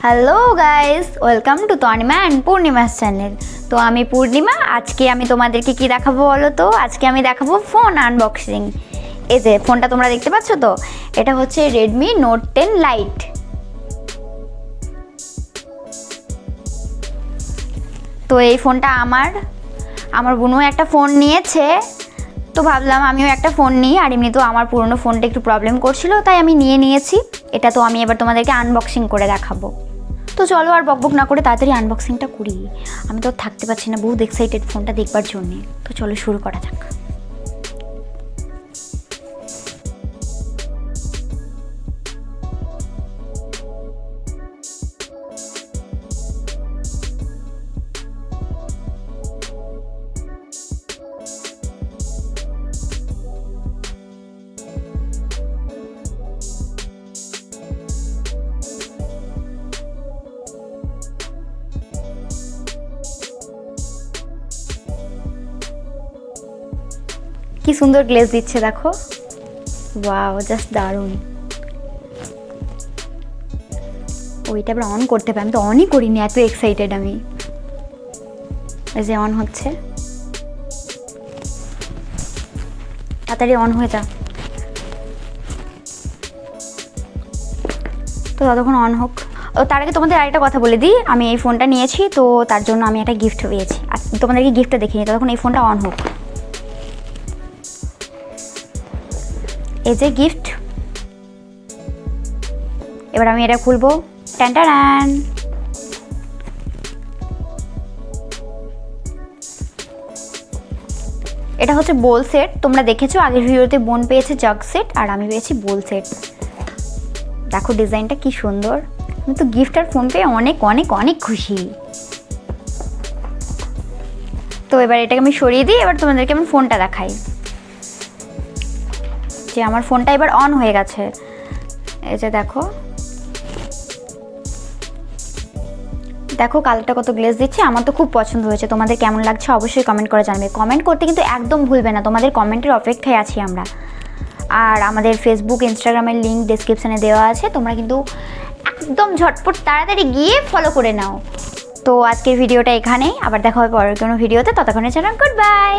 Hello guys, welcome to Tanima and Purnima's channel. তো আমি পূর্ণিমা। আজকে আমি তোমাদেরকে কি দেখাবো বলো তো? আজকে আমি দেখাবো ফোন আনবক্সিং। এই যে ফোনটা তোমরা দেখতে পাচ্ছ তো, এটা হচ্ছে রেডমি নোট 10 লাইট। তো এই ফোনটা আমার বোনও একটা ফোন নিয়েছে, তো ভাবলাম আমিও একটা ফোন নিই। আর এমনি তো আমার পুরনো ফোনটা একটু প্রবলেম করছিল, তাই আমি নিয়েছি এটা। তো আমি এবার তোমাদেরকে আনবক্সিং করে দেখাবো। তো চলো আর বকবক না করে তাড়াতাড়ি আনবক্সিংটা করি। আমি তো থাকতে পারছি না, বহুত এক্সাইটেড ফোনটা দেখবার জন্যে। তো চলো শুরু করা যাক। কি সুন্দর গ্লেজ দিচ্ছে দেখো, ওয়াও, জাস্ট দারুণ। ওইটা আবার অন করতে পারি, আমি তো অনই করিনি, এত এক্সাইটেড আমি। এই যে অন হচ্ছে, তাড়াতাড়ি অন হয়ে যা। তো ততক্ষণ অন হোক। তার আগে তোমাদের আরেকটা কথা বলে দিই, আমি এই ফোনটা নিয়েছি, তো তার জন্য আমি একটা গিফট পেয়েছি। আর তোমাদেরকে গিফটটা দেখিনি, ততক্ষণ এই ফোনটা অন হোক। এই যে গিফট, এবার আমি এটা খুলবো। টান, এটা হচ্ছে বোল সেট। তোমরা দেখেছো আগের ভিডিওতে, বোন পেয়েছে জাগ সেট আর আমি পেয়েছি বোল সেট। দেখো ডিজাইনটা কি সুন্দর। আমি তো গিফট আর ফোন পেয়ে অনেক অনেক অনেক খুশি। তো এবার এটাকে আমি সরিয়ে দিই, এবার তোমাদেরকে আমি ফোনটা দেখাই যে আমার ফোনটা এবার অন হয়ে গেছে। এই যে দেখো কালারটা কত গ্লেজ দিচ্ছে, আমার তো খুব পছন্দ হয়েছে। তোমাদের কেমন লাগছে অবশ্যই কমেন্ট করে জানাবে। কমেন্ট করতে কিন্তু একদম ভুলবে না, তোমাদের কমেন্টের অপেক্ষায় আছি আমরা। আর আমাদের ফেসবুক ইনস্টাগ্রামের লিঙ্ক ডেসক্রিপশানে দেওয়া আছে, তোমরা কিন্তু একদম ঝটপট তাড়াতাড়ি গিয়ে ফলো করে নাও। তো আজকের ভিডিওটা এখানেই, আবার দেখা হবে পরের কোনো ভিডিওতে। ততক্ষণে জানান গুড বাই।